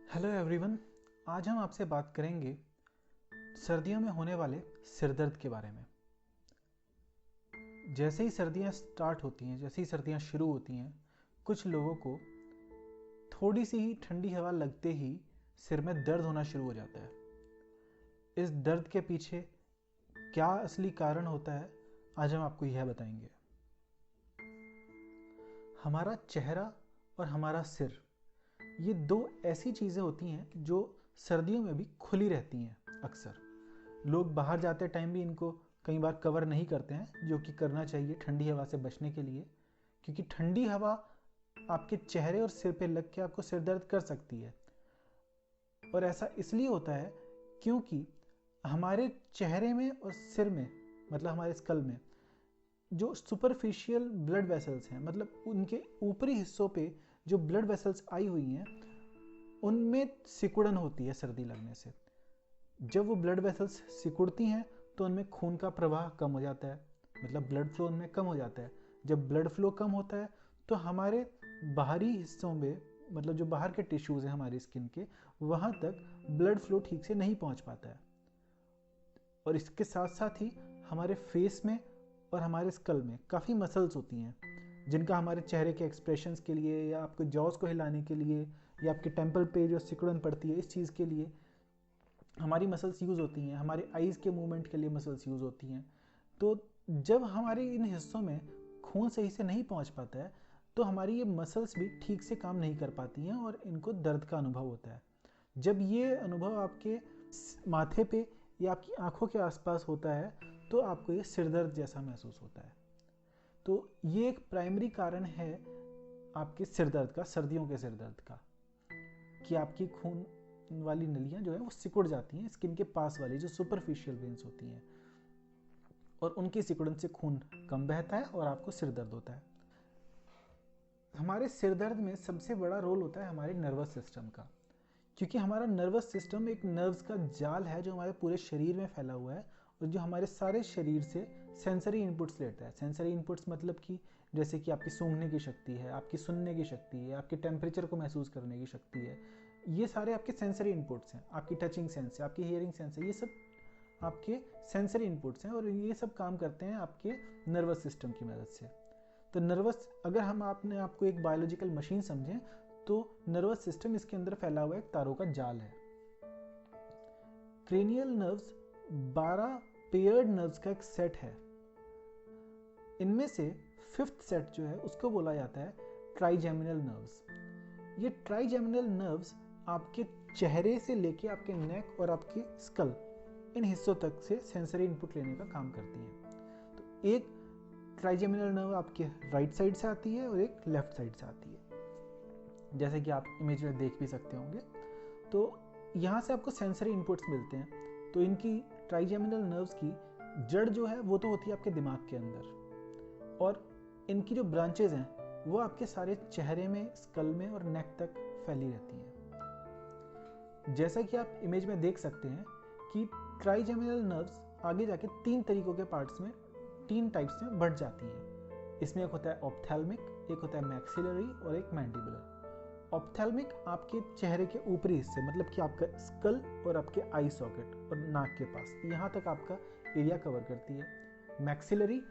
Hello everyone. आज हम आपसे बात करेंगे सर्दियों में होने वाले सिर दर्द के बारे में। जैसे ही सर्दियां स्टार्ट होती हैं, जैसे ही सर्दियां शुरू होती हैं, कुछ लोगों को थोड़ी सी ही ठंडी हवा लगते ही सिर में दर्द होना शुरू हो जाता है। इस दर्द के पीछे क्या असली कारण होता है, आज हम आपको यह बताएंगे। हमारा चेहरा और हमारा सिर, ये दो ऐसी चीज़ें होती हैं जो सर्दियों में भी खुली रहती हैं। अक्सर लोग बाहर जाते टाइम भी इनको कई बार कवर नहीं करते हैं, जो कि करना चाहिए ठंडी हवा से बचने के लिए, क्योंकि ठंडी हवा आपके चेहरे और सिर पे लग के आपको सिर दर्द कर सकती है। और ऐसा इसलिए होता है क्योंकि हमारे चेहरे में और सिर में, मतलब हमारे स्कल में, जो सुपरफिशियल ब्लड वेसल्स हैं, मतलब उनके ऊपरी हिस्सों पे जो ब्लड वेसल्स आई हुई हैं, उनमें सिकुड़न होती है सर्दी लगने से। जब वो ब्लड वेसल्स सिकुड़ती हैं तो उनमें खून का प्रवाह कम हो जाता है, मतलब ब्लड फ्लो उनमें कम हो जाता है। जब ब्लड फ्लो कम होता है तो हमारे बाहरी हिस्सों में, मतलब जो बाहर के टिश्यूज़ हैं हमारी स्किन के, वहाँ तक ब्लड फ्लो ठीक से नहीं पहुँच पाता है। और इसके साथ साथ ही हमारे फेस में और हमारे स्कल में काफ़ी मसल्स होती हैं, जिनका हमारे चेहरे के एक्सप्रेशंस के लिए, या आपके जॉज को हिलाने के लिए, या आपके टेम्पल पे जो सिकुड़न पड़ती है इस चीज़ के लिए हमारी मसल्स यूज़ होती हैं। हमारे आईज़ के मूवमेंट के लिए मसल्स यूज़ होती हैं। तो जब हमारे इन हिस्सों में खून सही से नहीं पहुंच पाता है तो हमारी ये मसल्स भी ठीक से काम नहीं कर पाती हैं और इनको दर्द का अनुभव होता है। जब ये अनुभव आपके माथे पे या आपकी आंखों के आसपास होता है तो आपको ये सिर दर्द जैसा महसूस होता है। तो ये एक प्राइमरी कारण है आपके सिर दर्द का, सर्दियों के सिर दर्द का, कि आपकी खून वाली नलियां जो है वो सिकुड़ जाती हैं स्किन के पास वाली जो सुपरफिशियल वेन्स होती हैं, और उनकी सिकुड़न से खून कम बहता है और आपको सिर दर्द होता है। हमारे सिर दर्द में सबसे बड़ा रोल होता है हमारे नर्वस सिस्टम का, क्योंकि हमारा नर्वस सिस्टम एक नर्व्स का जाल है जो हमारे पूरे शरीर में फैला हुआ है और जो हमारे सारे शरीर से सेंसरी इनपुट्स लेता है। सेंसरी इनपुट्स मतलब कि जैसे कि आपकी सूंघने की शक्ति है, आपकी सुनने की शक्ति है, आपके टेम्परेचर को महसूस करने की शक्ति है, ये सारे आपके सेंसरी इनपुट्स हैं। आपकी टचिंग सेंस है, आपकी हियरिंग सेंस है, ये सब आपके सेंसरी इनपुट्स हैं और ये सब काम करते हैं आपके नर्वस सिस्टम की मदद से। तो नर्वस, अगर हम आपने आपको एक बायोलॉजिकल मशीन समझें तो नर्वस सिस्टम इसके अंदर फैला हुआ एक तारों का जाल है। क्रेनियल नर्व्स 12 पेयर्ड नर्व्स का एक सेट है। इनमें से फिफ्थ सेट जो है उसको बोला जाता है ट्राइजेमिनल नर्व्स। ये ट्राइजेमिनल नर्व्स आपके चेहरे से लेके आपके नेक और आपके स्कल, इन हिस्सों तक से सेंसरी इनपुट लेने का काम करती हैं। तो एक ट्राइजेमिनल नर्व आपके राइट साइड से आती है और एक लेफ्ट साइड से आती है, जैसे कि आप इमेज में देख भी सकते होंगे। तो यहाँ से आपको सेंसरी इनपुट्स मिलते हैं। तो इनकी ट्राइजेमिनल नर्व्स की जड़ जो है वो तो होती है आपके दिमाग के अंदर, और इनकी जो ब्रांचेज हैं वो आपके सारे चेहरे में, स्कल में और नेक तक फैली रहती हैं। जैसा कि आप इमेज में देख सकते हैं कि ट्राइजेमिनल नर्व्स आगे जाके 3 तरीकों के पार्ट्स में, 3 टाइप्स में बढ़ जाती हैं। इसमें एक होता है ऑप्थेल्मिक, एक होता है मैक्सिलरी और एक मैंडिबुलर। ऑप्थेल्मिक आपके चेहरे के ऊपरी हिस्से, मतलब कि आपका स्कल और आपके आई सॉकेट और नाक के पास, यहाँ तक आपका एरिया कवर करती है। मैक्सिलरी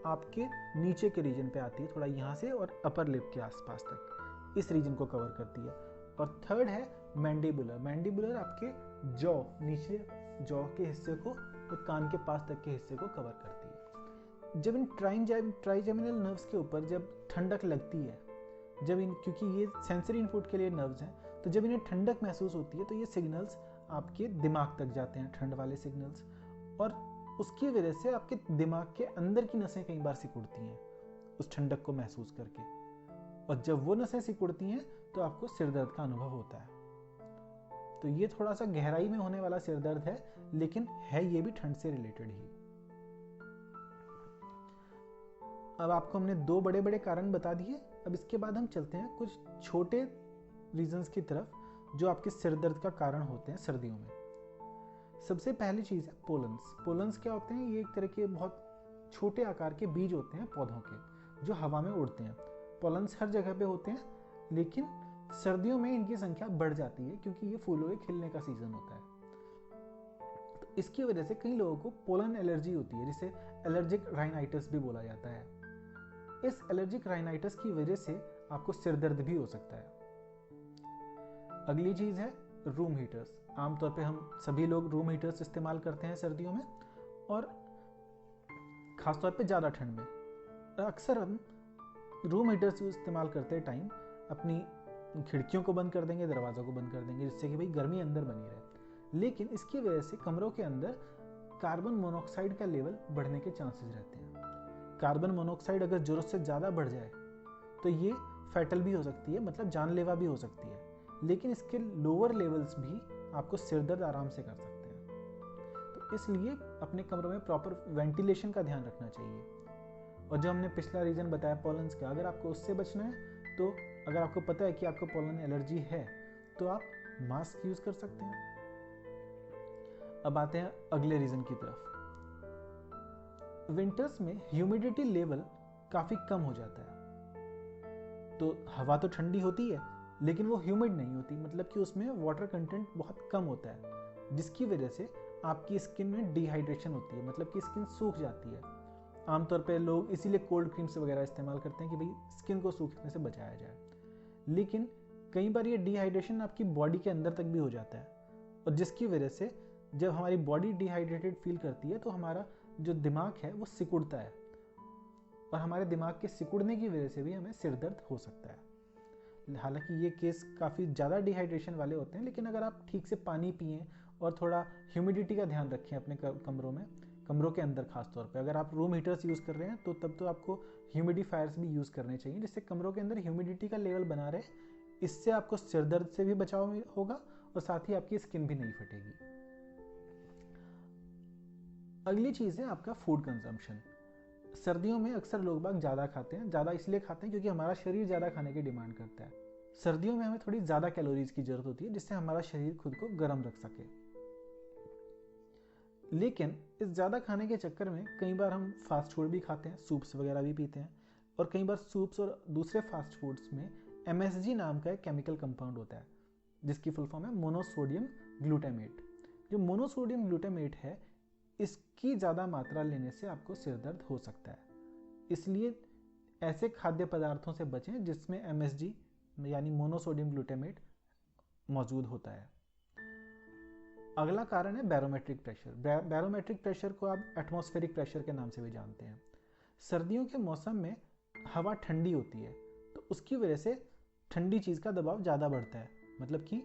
आपके नीचे के रीजन पे आती है, थोड़ा यहाँ से और अपर लिप के आसपास तक, इस रीजन को कवर करती है। और थर्ड है मैंडिबुलर। मैंडिबुलर आपके जॉ, नीचे जॉ के हिस्से को और कान के पास तक के हिस्से को कवर करती है। जब इन ट्राइजेमिनल नर्व्स के ऊपर जब ठंडक लगती है, जब इन, क्योंकि ये सेंसरी इनपुट के लिए नर्व्स हैं, तो जब इन्हें ठंडक महसूस होती है तो ये सिग्नल्स आपके दिमाग तक जाते हैं, ठंड वाले सिग्नल्स, और उसकी वजह से आपके दिमाग के अंदर की नसें कई बार सिकुड़ती हैं उस ठंडक को महसूस करके, और जब वो नसें सिकुड़ती हैं तो आपको सिर दर्द का अनुभव होता है। तो ये थोड़ा सा गहराई में होने वाला सिर दर्द है, लेकिन है ये भी ठंड से रिलेटेड ही। अब आपको हमने 2 बड़े बड़े कारण बता दिए। अब इसके बाद हम चलते हैं कुछ छोटे रीजंस की तरफ जो आपके सिर दर्द का कारण होते हैं सर्दियों में। सबसे पहली चीज़ है पोलन्स। पोलन्स क्या होते हैं? ये एक तरह के बहुत छोटे आकार के बीज होते हैं पौधों के, जो हवा में उड़ते हैं। पोलन्स हर जगह पे होते हैं, लेकिन सर्दियों में इनकी संख्या बढ़ जाती है क्योंकि ये फूलों के खिलने का सीजन होता है। तो इसकी वजह से कई लोगों को पोलन एलर्जी होती है, जिसे एलर्जिक राइनाइटिस भी बोला जाता है। इस एलर्जिक राइनाइटिस की वजह से आपको सिर दर्द भी हो सकता है। अगली चीज है रूम हीटर्स। आमतौर पे हम सभी लोग रूम हीटर्स इस्तेमाल करते हैं सर्दियों में, और खासतौर पे ज़्यादा ठंड में। अक्सर हम रूम हीटर्स इस्तेमाल करते टाइम अपनी खिड़कियों को बंद कर देंगे, दरवाज़ों को बंद कर देंगे, जिससे कि भाई गर्मी अंदर बनी रहे। लेकिन इसकी वजह से कमरों के अंदर कार्बन मोनोऑक्साइड का लेवल बढ़ने के चांसेस रहते हैं। कार्बन मोनोऑक्साइड अगर ज़रूरत से ज़्यादा बढ़ जाए तो ये फैटल भी हो सकती है, मतलब जानलेवा भी हो सकती है। लेकिन इसके लोअर लेवल्स भी आपको सिर दर्द आराम से कर सकते हैं। तो इसलिए अपने कमरों में प्रॉपर वेंटिलेशन का ध्यान रखना चाहिए। और जो हमने पिछला रीजन बताया पॉलन्स का, अगर आपको उससे बचना है तो अगर आपको पता है कि आपको पॉलन एलर्जी है तो आप मास्क यूज कर सकते हैं। अब आते हैं अगले रीजन की तरफ। विंटर्स में ह्यूमिडिटी लेवल काफी कम हो जाता है। तो हवा तो ठंडी होती है लेकिन वो ह्यूमिड नहीं होती, मतलब कि उसमें वाटर कंटेंट बहुत कम होता है, जिसकी वजह से आपकी स्किन में डिहाइड्रेशन होती है, मतलब कि स्किन सूख जाती है। आमतौर पे लोग इसीलिए कोल्ड क्रीम्स वगैरह इस्तेमाल करते हैं कि भाई स्किन को सूखने से बचाया जाए। लेकिन कई बार ये डिहाइड्रेशन आपकी बॉडी के अंदर तक भी हो जाता है, और जिसकी वजह से जब हमारी बॉडी डिहाइड्रेटेड फील करती है तो हमारा जो दिमाग है वो सिकुड़ता है, और हमारे दिमाग के सिकुड़ने की वजह से भी हमें सिर दर्द हो सकता है। हालांकि ये केस काफ़ी ज़्यादा डिहाइड्रेशन वाले होते हैं, लेकिन अगर आप ठीक से पानी पिएं और थोड़ा ह्यूमिडिटी का ध्यान रखें अपने कमरों में, कमरों के अंदर खास तौर पे अगर आप रूम हीटर्स यूज़ कर रहे हैं तो तब तो आपको ह्यूमिडिफायर्स भी यूज़ करने चाहिए, जिससे कमरों के अंदर ह्यूमिडिटी का लेवल बना रहे। इससे आपको सिर दर्द से भी बचाव होगा और साथ ही आपकी स्किन भी नहीं फटेगी। अगली चीज़ है आपका फूड कंजम्पशन। सर्दियों में अक्सर लोग बाग ज़्यादा खाते हैं। ज़्यादा इसलिए खाते हैं क्योंकि हमारा शरीर ज़्यादा खाने की डिमांड करता है। सर्दियों में हमें थोड़ी ज़्यादा कैलोरीज की ज़रूरत होती है, जिससे हमारा शरीर खुद को गर्म रख सके। लेकिन इस ज़्यादा खाने के चक्कर में कई बार हम फास्ट फूड भी खाते हैं, सूप्स वगैरह भी पीते हैं, और कई बार सूप्स और दूसरे फास्ट फूड्स में MSG नाम का एक केमिकल कंपाउंड होता है, जिसकी फुल फॉर्म है मोनोसोडियम ग्लूटामेट। जो मोनोसोडियम ग्लूटामेट है, इसकी ज़्यादा मात्रा लेने से आपको सिर दर्द हो सकता है। इसलिए ऐसे खाद्य पदार्थों से बचें जिसमें MSG यानी मोनोसोडियम ग्लूटामेट मौजूद होता है। अगला कारण है बैरोमेट्रिक प्रेशर। बैरोमेट्रिक प्रेशर को आप एटमॉस्फेरिक प्रेशर के नाम से भी जानते हैं। सर्दियों के मौसम में हवा ठंडी होती है, तो उसकी वजह से ठंडी चीज़ का दबाव ज़्यादा बढ़ता है, मतलब कि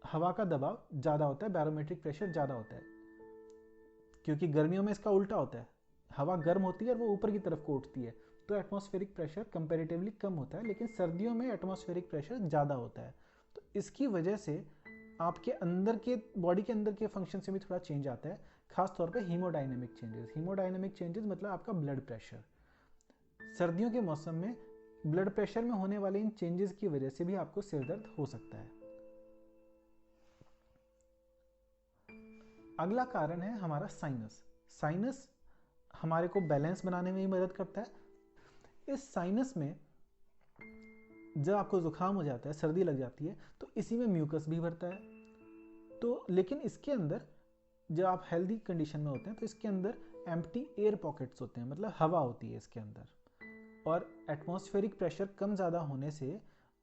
हवा का दबाव ज़्यादा होता है, बैरोमेट्रिक प्रेशर ज़्यादा होता है। क्योंकि गर्मियों में इसका उल्टा होता है, हवा गर्म होती है और वो ऊपर की तरफ को उठती है, तो एटमॉस्फेरिक प्रेशर कंपैरेटिवली कम होता है। लेकिन सर्दियों में एटमॉस्फेरिक प्रेशर ज़्यादा होता है, तो इसकी वजह से आपके अंदर के बॉडी के अंदर के फंक्शन से भी थोड़ा चेंज आता है, खास तौर पे हीमोडायनेमिक चेंजेस। हीमोडायनेमिक चेंजेस मतलब आपका ब्लड प्रेशर। सर्दियों के मौसम में ब्लड प्रेशर में होने वाले इन चेंजेस की वजह से भी आपको सिर दर्द हो सकता है। अगला कारण है हमारा साइनस। साइनस हमारे को बैलेंस बनाने में भी मदद करता है। इस साइनस में जब आपको जुकाम हो जाता है, सर्दी लग जाती है, तो इसी में म्यूकस भी भरता है। तो लेकिन इसके अंदर जब आप हेल्दी कंडीशन में होते हैं तो इसके अंदर एम्प्टी एयर पॉकेट्स होते हैं, मतलब हवा होती है इसके अंदर, और एटमॉस्फेरिक प्रेशर कम ज़्यादा होने से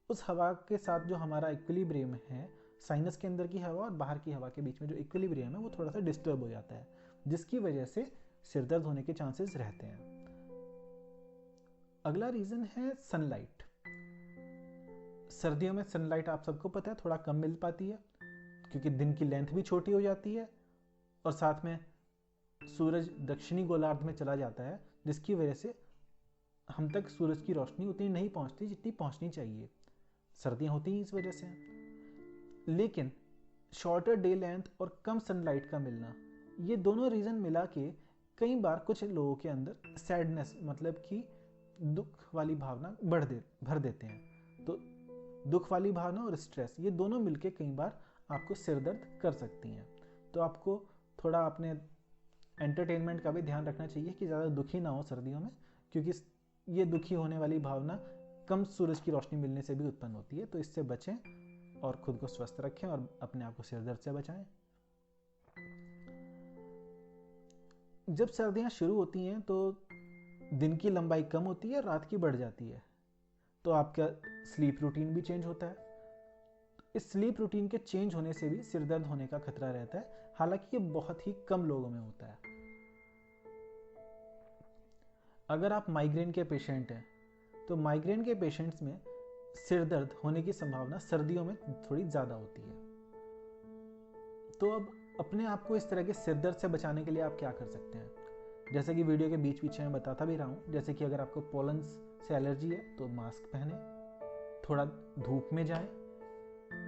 उस हवा के साथ जो हमारा इक्विलिब्रियम है, साइनस के अंदर की हवा और बाहर की हवा के बीच में जो इक्विलिब्रियम है वो थोड़ा सा डिस्टर्ब हो जाता है, जिसकी वजह से सिर दर्द होने के चांसेस रहते हैं। अगला रीज़न है सनलाइट। सर्दियों में सनलाइट आप सबको पता है थोड़ा कम मिल पाती है, क्योंकि दिन की लेंथ भी छोटी हो जाती है और साथ में सूरज दक्षिणी गोलार्ध में चला जाता है, जिसकी वजह से हम तक सूरज की रोशनी उतनी नहीं पहुंचती जितनी पहुंचनी चाहिए। सर्दियां होती हैं इस वजह से। लेकिन शॉर्टर डे लेंथ और कम सनलाइट का मिलना, ये दोनों रीज़न मिला के कई बार कुछ लोगों के अंदर सैडनेस, मतलब कि दुख वाली भावना भर देते हैं। तो दुख वाली भावना और स्ट्रेस, ये दोनों मिलके कई बार आपको सिर दर्द कर सकती हैं। तो आपको थोड़ा अपने एंटरटेनमेंट का भी ध्यान रखना चाहिए कि ज़्यादा दुखी ना हो सर्दियों में, क्योंकि ये दुखी होने वाली भावना कम सूरज की रोशनी मिलने से भी उत्पन्न होती है। तो इससे बचें और खुद को स्वस्थ रखें और अपने आप को सिर दर्द से बचाएं। जब सर्दियां शुरू होती हैं तो दिन की लंबाई कम होती है, रात की बढ़ जाती है, तो आपका स्लीप रूटीन भी चेंज होता है। इस स्लीप रूटीन के चेंज होने से भी सिर दर्द होने का खतरा रहता है, हालांकि ये बहुत ही कम लोगों में होता है। अगर आप माइग्रेन के पेशेंट हैं तो माइग्रेन के पेशेंट्स में सिर दर्द होने की संभावना सर्दियों में थोड़ी ज़्यादा होती है। तो अब अपने आप को इस तरह के सिर दर्द से बचाने के लिए आप क्या कर सकते हैं? जैसे कि वीडियो के बीच बीच में बताता भी रहा हूँ, जैसे कि अगर आपको पोलन से एलर्जी है तो मास्क पहने, थोड़ा धूप में जाएं।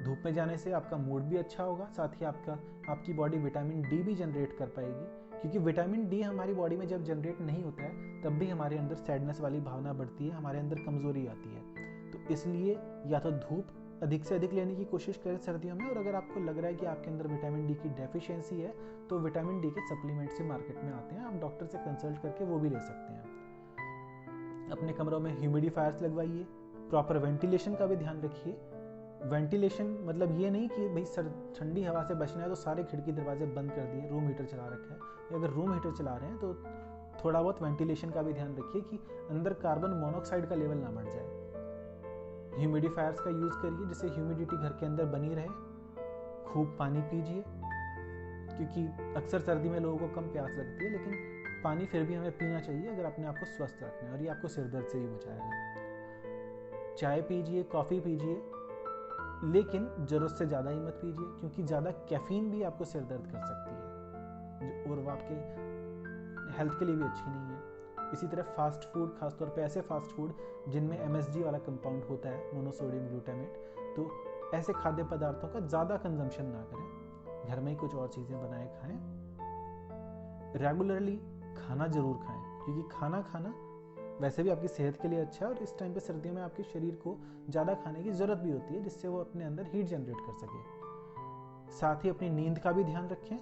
धूप में जाने से आपका मूड भी अच्छा होगा, साथ ही आपकी बॉडी विटामिन डी भी जनरेट कर पाएगी, क्योंकि विटामिन डी हमारी बॉडी में जब जनरेट नहीं होता है तब भी हमारे अंदर सैडनेस वाली भावना बढ़ती है, हमारे अंदर कमजोरी आती है। तो इसलिए या तो धूप अधिक से अधिक लेने की कोशिश करें सर्दियों में, और अगर आपको लग रहा है कि आपके अंदर विटामिन डी की डेफिशिएंसी है तो विटामिन डी के सप्लीमेंट्स भी मार्केट में आते हैं, आप डॉक्टर से कंसल्ट करके वो भी ले सकते हैं। अपने कमरों में ह्यूमिडिफायर्स लगवाइए, प्रॉपर वेंटिलेशन का भी ध्यान रखिए। वेंटिलेशन मतलब ये नहीं कि भाई सर ठंडी हवा से बचना है तो सारे खिड़की दरवाजे बंद कर दिए, रूम हीटर चला रखा है, या अगर रूम हीटर चला रहे हैं तो थोड़ा बहुत वेंटिलेशन का भी ध्यान रखिए कि अंदर कार्बन मोनोऑक्साइड का लेवल ना बढ़ जाए। ह्यूमिडिफायर्स का यूज़ करिए जिससे ह्यूमिडिटी घर के अंदर बनी रहे। खूब पानी पीजिए, क्योंकि अक्सर सर्दी में लोगों को कम प्यास लगती है, लेकिन पानी फिर भी हमें पीना चाहिए अगर अपने आप को स्वस्थ रखना है, और ये आपको सिर दर्द से भी बचाएगा। चाय पीजिए, कॉफ़ी पीजिए, लेकिन ज़रूरत से ज़्यादा ही मत पीजिए, क्योंकि ज़्यादा कैफीन भी आपको सिर दर्द कर सकती है और वो आपके हेल्थ के लिए भी अच्छी नहीं है। इसी तरह फास्ट फूड, खासतौर पे ऐसे फास्ट फूड जिनमें MSG वाला कंपाउंड होता है, मोनोसोडियम ग्लूटामेट, तो ऐसे खाद्य पदार्थों का ज़्यादा कंजम्पशन ना करें, घर में ही कुछ और चीज़ें बनाए खाएं। रेगुलरली खाना ज़रूर खाएं, क्योंकि खाना खाना वैसे भी आपकी सेहत के लिए अच्छा है, और इस टाइम पे सर्दियों में आपके शरीर को ज़्यादा खाने की ज़रूरत भी होती है जिससे वो अपने अंदर हीट जनरेट कर सके। साथ ही अपनी नींद का भी ध्यान रखें,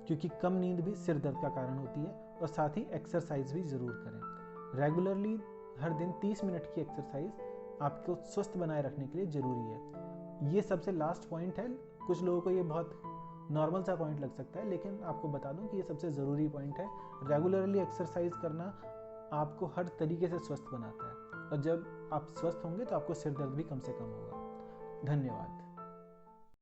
क्योंकि कम नींद भी सिर दर्द का कारण होती है, और साथ ही एक्सरसाइज भी ज़रूर करें। रेगुलरली हर दिन 30 मिनट की एक्सरसाइज आपको स्वस्थ बनाए रखने के लिए ज़रूरी है। ये सबसे लास्ट पॉइंट है, कुछ लोगों को ये बहुत नॉर्मल सा पॉइंट लग सकता है, लेकिन आपको बता दूं कि ये सबसे ज़रूरी पॉइंट है। रेगुलरली एक्सरसाइज करना आपको हर तरीके से स्वस्थ बनाता है, और जब आप स्वस्थ होंगे तो आपको सिर दर्द भी कम से कम होगा। धन्यवाद।